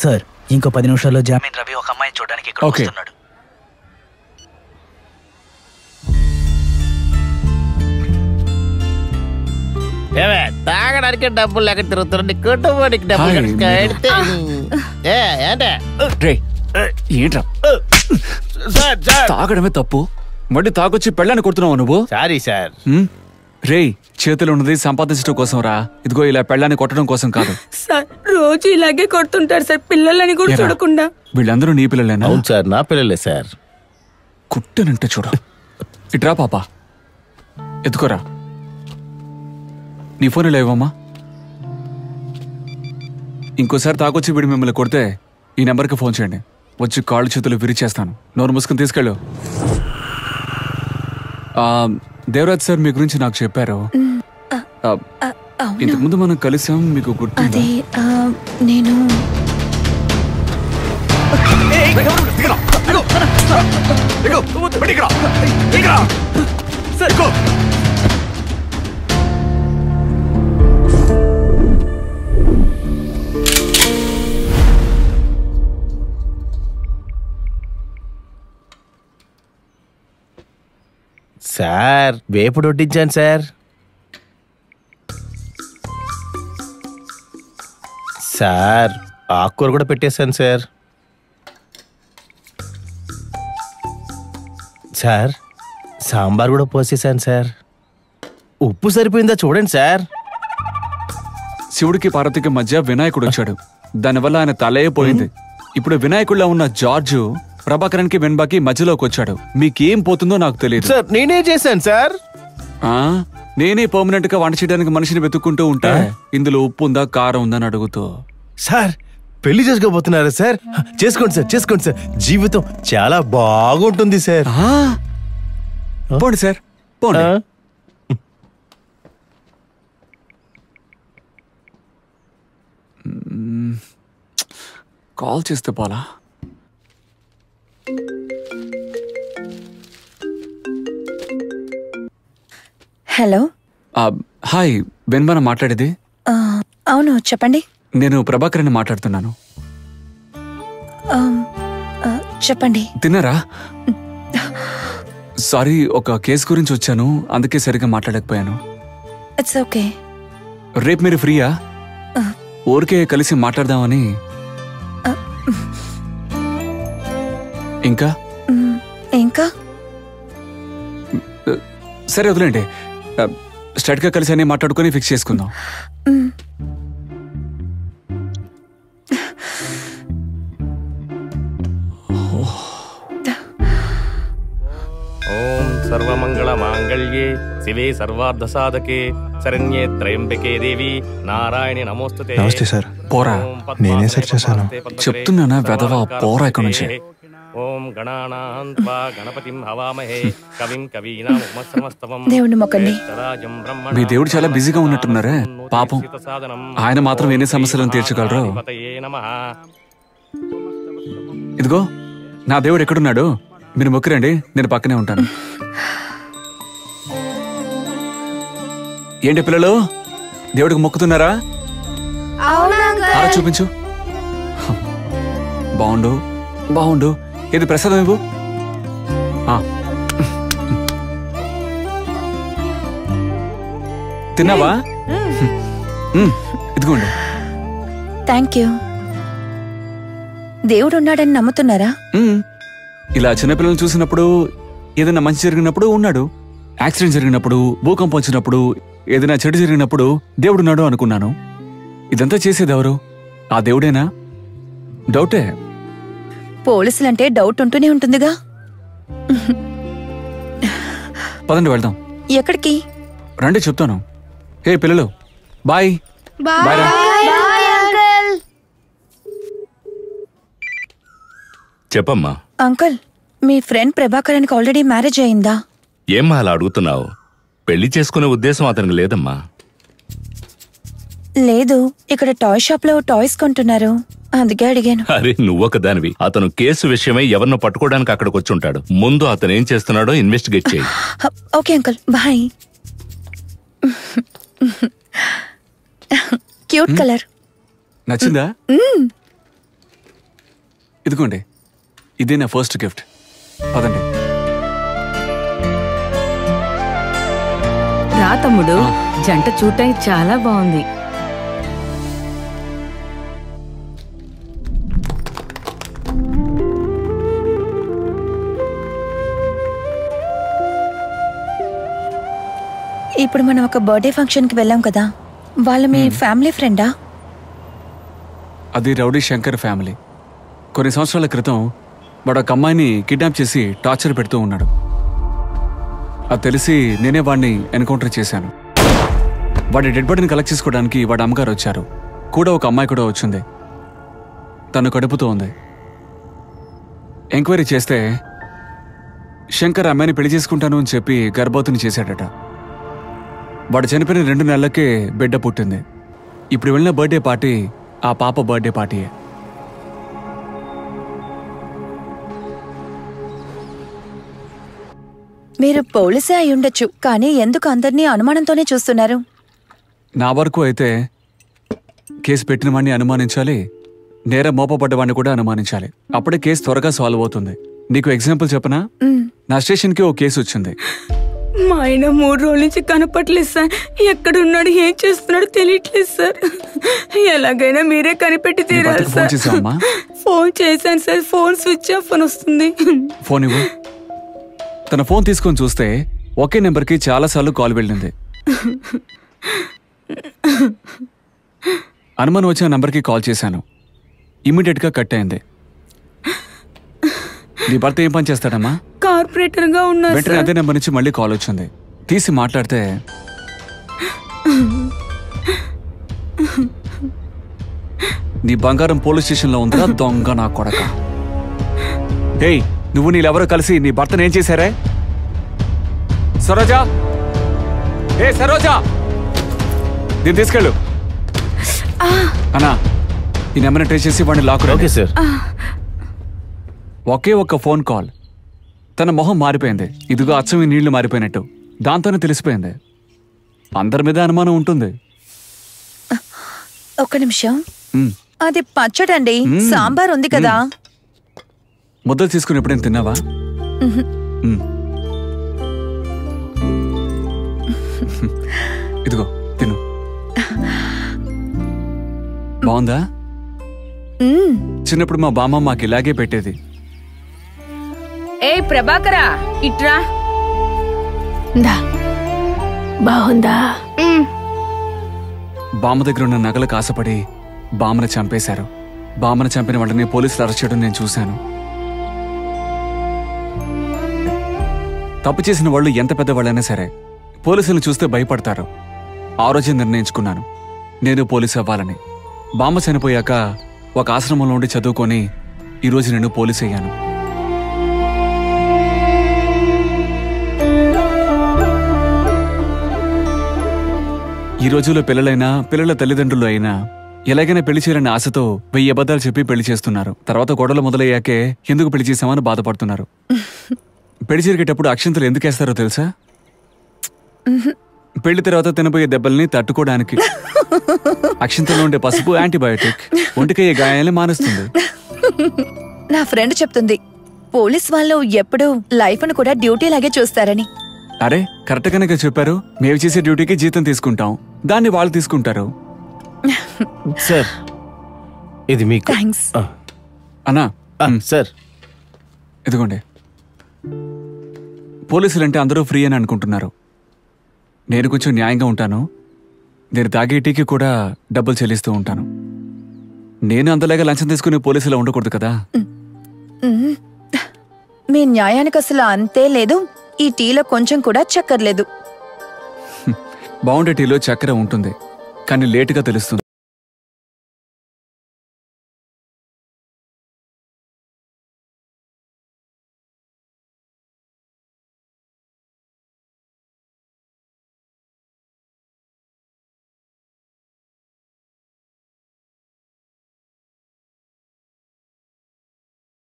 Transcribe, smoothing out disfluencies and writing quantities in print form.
Sir ఇంకో 10 నిమిషాల్లో జామీన్ రవి ఒక అమ్మాయిని చూడడానికి ఇక్కడ వస్తున్నాడు. తాగడానికి డబ్బులు లేక తిరుగుతున్నా కుటుంబానికి డబ్బులు ఏంట్రా తాగడమే తప్పు, మళ్ళీ తాగొచ్చి పెళ్ళాన్ని కొడుతున్నావు నువ్వు? Sorry sir. రే చేతులు ఉన్నది సంపాదించడం కోసం రా, ఇదిగో ఇలా పెళ్ళాన్ని కొట్టడం కోసం కాదు. సార్ రోజు ఇలాగే కొడుతుంటారు సార్, పిల్లలని కూడా చూడకుండా. వీళ్ళందరూ నీ పిల్లలేనా? అవును సార్, నా పిల్లలే సార్. కుట్టనంటే చూడ. ఇట్రా పాపా, ఎత్తుకోరా. నీ ఫోన్ ఇలా ఇవ్వమ్మా. ఇంకోసారి తాగొచ్చి వీడు మిమ్మల్ని కొడితే ఈ నెంబర్కి ఫోన్ చేయండి, వచ్చి కాళ్ళు చేతులు విరిచేస్తాను. నోరు మూసుకుని తీసుకెళ్ళు. దేవరాజ్ సార్ మీ గురించి నాకు చెప్పారు. ఇంతకుముందు మనం కలిసాం, మీకు గుర్తుంది? నేను సార్ వేపుడు వడ్డించాను సార్. సార్ ఆకుకూర కూడా పెట్టేశాను సార్. సార్ సాంబార్ కూడా పోసేసాను సార్. ఉప్పు సరిపోయిందా చూడండి సార్. శివుడికి పార్వతికి మధ్య వినాయకుడు వచ్చాడు, దానివల్ల ఆయన తలే పోయింది. ఇప్పుడు వినాయకుడిలో ఉన్న జార్జు ప్రభాకరన్కి వెన్బాకి మధ్యలోకి వచ్చాడు. మీకేం పోతుందో నాకు తెలియదు సార్. నేనే చేశాను సార్. నేనే పర్మనెంట్ గా వంట చేయడానికి మనిషిని వెతుక్కుంటూ ఉంటా, ఇందులో ఉప్పు ఉందా కారం ఉందా అని అడుగుతూ. సార్ పెళ్లి చేసుకోబోతున్నారా సార్? చేసుకోండి సార్, చేసుకోండి సార్. జీవితం చాలా బాగుంటుంది సార్. పోండి సార్, పోండి. కాల్ చేస్తే పోలా. హలో. హాయ్, వెన్మన మాట్లాడేది? అవును చెప్పండి. నేను ప్రభాకరన్ మాట్లాడుతున్నాను. చెప్పండి. తిన్నారా? సారీ, ఒక కేసు గురించి వచ్చాను, అందుకే సరిగ్గా మాట్లాడకపోయాను. It's okay. రేపు మీరు ఫ్రీయా? ఊరికే కలిసి మాట్లాడదామని. ఇంకా ఇంకా సరే వదిలేండి, స్ట్రైట్ గా కలిసి అన్ని మాట్లాడుకుని ఫిక్స్ చేసుకుందాం. ఓం సర్వమంగళ మాంగళ్యే శివే సర్వార్థ సాధకే శరణ్యే త్రయంబకే దేవి నారాయణి నమోస్తుతే. నమస్తే సార్. పోరా. నేనే సార్ చేశాను. చెప్తున్నానా వెధవా, పోరా ఇక్కడ నుంచి. ఓం గణానాన్వా గణపతిం హవామహే కవిం కవీనాం ఉపమశ్రమస్తవం. దేవుని మొక్కండి. మీ దేవుడు చాలా బిజీగా ఉన్నట్టున్నారే పాపం, ఆయన మాత్రం ఎన్ని సమస్యలను తీర్చగలరు. ఇదిగో నా దేవుడు ఎక్కడున్నాడు, మీరు మొక్కిరండి, నేను పక్కనే ఉంటాను. ఏంటి పిల్లలు, దేవుడికి మొక్కుతున్నారా? చూపించు. బాగుండు బాగుండు. ఏది ప్రసాదం ఇవ్వు. తిన్నావా? ఇదిగోండి. Thank you. దేవుడు ఉన్నాడని నమ్ముతున్నారా? ఇలా చిన్నపిల్లలు చూసినప్పుడు, ఏదైనా మంచి జరిగినప్పుడు ఉన్నాడు, యాక్సిడెంట్ జరిగినప్పుడు, భూకంపం వచ్చినప్పుడు, ఏదైనా చెడు జరిగినప్పుడు దేవుడున్నాడు అనుకున్నాను. ఇదంతా చేసేది ఎవరు? ఆ దేవుడేనా? డౌటే. పోలీసులంటే డౌట్ ఉంటూనే ఉంటుందిగా. పదండి వెళ్దాం. ఎక్కడికి? రండి చెప్తాను. హే పిల్లలు, బాయ్. బాయ్. చెప్పమ్మా. అంకుల్, మీ ఫ్రెండ్ ప్రభాకరానికి ఆల్రెడీ మ్యారేజ్ అయిందా? ఏమ్మా అలా అడుగుతున్నావు? పెళ్లి చేసుకునే ఉద్దేశం అతనికి లేదమ్మా. లేదు, ఇక్కడ టాయ్ షాప్ లో టాయ్స్ కొంటున్నారు, అందుకే అడిగాను. అరే నువ్వొక దానివి. అతను కేసు విషయమై ఎవరినో పట్టుకోవడానికి అక్కడికి వచ్చి ఉంటాడు. ముందు అతను ఏం చేస్తున్నాడో ఇన్వెస్టిగేట్ చేయి. Okay uncle, bye. Cute colour. నచ్చిందా? ఇదిగోండి, ఇదే నా ఫస్ట్ గిఫ్ట్. పదండి. రా తమ్ముడు, జంట చూడటానికి చాలా బాగుంది. ఇప్పుడు మనం ఒక బర్త్డే ఫంక్షన్ కి వెళ్ళాం కదా, వాళ్ళు మీ ఫ్యామిలీ ఫ్రెండా? అది రౌడీ శంకర్ ఫ్యామిలీ. కొన్ని సంవత్సరాల క్రితం వాడు ఒక అమ్మాయిని కిడ్నాప్ చేసి టార్చర్ పెడుతూ ఉన్నాడు. అది తెలిసి నేనే వాడిని ఎన్కౌంటర్ చేశాను. వాడి డెడ్ బాడీని కలెక్ట్ చేసుకోవడానికి వాడి అమ్మగారు వచ్చారు. కూడా ఒక అమ్మాయి కూడా వచ్చింది. తను కడుపుతూ ఉంది. ఎంక్వైరీ చేస్తే శంకర్ అమ్మాయిని పెళ్లి చేసుకుంటాను అని చెప్పి గర్భవతిని చేశాడట. వాడు చనిపోయిన 2 నెలలకే బిడ్డ పుట్టింది. ఇప్పుడు వెళ్ళిన బర్త్డే పార్టీ ఆ పాప బర్త్డే పార్టీయే. మీరు పోలీసే అయి ఉండొచ్చు, కానీ ఎందుకు అందరినీ అనుమానంతోనే చూస్తున్నారు? నా వరకు అయితే కేసు పెట్టిన వాడిని అనుమానించాలి, నేరం మోపబడ్డవాడిని కూడా అనుమానించాలి. అప్పుడే కేసు త్వరగా సాల్వ్ అవుతుంది. నీకు ఎగ్జాంపుల్ చెప్పనా? నా స్టేషన్కి ఓ కేసు వచ్చింది. మా ఆయన 3 రోజుల నుంచి కనపట్లేదు సార్. ఎక్కడున్నాడు, ఏం చేస్తున్నాడు తెలియట్లేదు సార్. ఎలాగైనా మీరే కనిపెట్టి తీరాలి ఫోన్ సార్. చేసావమ్మా? ఫోన్ చేశాను సార్, ఫోన్ స్విచ్ ఆఫ్ అని వస్తుంది. ఫోన్ ఇవ్వు. తన ఫోన్ తీసుకొని చూస్తే ఒకే నెంబర్కి చాలాసార్లు కాల్ వెళ్ళింది. అనుమానం వచ్చిన నంబర్కి కాల్ చేశాను. ఇమ్మీడియట్గా కట్ అయింది. నీ భర్త ఏం పని చేస్తాడమ్మా? కార్పొరేటర్ గా ఉన్నారు. వెంటనే అదే నెంబర్ నుంచి మళ్ళీ కాల్ వచ్చింది. తీసి మాట్లాడితే నీ బంగారం పోలీస్ స్టేషన్లో ఉందిరా దొంగ నా కొడక. ఏయ్, నువ్వు నీళ్ళెవరో కలిసి నీ భర్తను ఏం చేశారే? సరోజా, ఏ సరోజా, దీన్ని తీసుకెళ్ళు. అన్నా, ఈ నెంబర్ని ట్రేస్ చేసి వాడిని లాక్. Okay sir. ఒకే ఒక్క ఫోన్ కాల్, తన మొహం మారిపోయింది. ఇదిగో అచ్చం ఈ నీళ్లు మారిపోయినట్టు. దాంతోనే తెలిసిపోయింది. అందరి మీద అనుమానం ఉంటుంది. ఒక్క నిమిషం, అది పచ్చడండి. సాంబార్ ఉంది కదా. ముద్దలు తీసుకుని ఎప్పుడైనా తిన్నావా? ఇదిగో తిను. బాగుందా? చిన్నప్పుడు మా బామ్మ మాకు ఇలాగే పెట్టేది. ఏ ప్రభాకరా, ఇట్రా. బాగుందా? బామ్మ దగ్గర ఉన్న నగలకు ఆశపడి బామ్మను చంపేశారు. బామ్మను చంపిన వాళ్ళని పోలీసులు అరెస్ట్ చేయడం నేను చూశాను. తప్పు చేసిన వాళ్ళు ఎంత పెద్దవాళ్ళైనా సరే పోలీసులను చూస్తే భయపడతారు. ఆ రోజే నిర్ణయించుకున్నాను, నేను పోలీసు అవ్వాలని. బామ్మ చనిపోయాక ఒక ఆశ్రమంలో ఉండి చదువుకొని ఈరోజు నేను పోలీసు అయ్యాను. ఈ రోజుల్లో పిల్లలైనా పిల్లల తల్లిదండ్రులు అయినా ఎలాగైనా పెళ్లి చేయాలనే ఆశతో 1000 అబద్ధాలు చెప్పి పెళ్లి చేస్తున్నారు. తర్వాత గొడవలు మొదలయ్యాకే ఎందుకు పెళ్లి చేశామని బాధపడుతున్నారు. పెళ్లి జరిగేటప్పుడు అక్షంతలు ఎందుకు వేస్తారో తెలుసా? పెళ్లి తర్వాత తినబోయే దెబ్బల్ని తట్టుకోవడానికి. అక్షంతలో ఉండే పసుపు యాంటీబయోటిక్, ఒంటికయ్యే గాయాలని మానేస్తుంది. నా ఫ్రెండ్ చెప్తుంది, పోలీస్ వాళ్ళు ఎప్పుడూ లైఫ్ ను కూడా డ్యూటీ లాగే చూస్తారని. అరే, కరెక్ట్ గానే చెప్పారు. మేము చేసే డ్యూటీకి జీతం తీసుకుంటాం, దాన్ని వాళ్ళు తీసుకుంటారు. సార్, ఇది మీకు. థ్యాంక్స్. అన్నా, సార్ ఇదిగోండి. పోలీసులంటే అందరూ ఫ్రీ అని అనుకుంటున్నారు. నేను కొంచెం న్యాయంగా ఉంటాను. నేను తాగే టీకి కూడా డబ్బులు చెల్లిస్తూ ఉంటాను. నేను అంతలాగా లంచం తీసుకుని పోలీసులో ఉండకూడదు కదా. మీ న్యాయానికి అసలు అంతే లేదు. ఈ టీలో కొంచెం కూడా చక్కెర లేదు. బాగుండే టీలో చక్కెర ఉంటుంది, కానీ లేటుగా తెలుస్తుంది.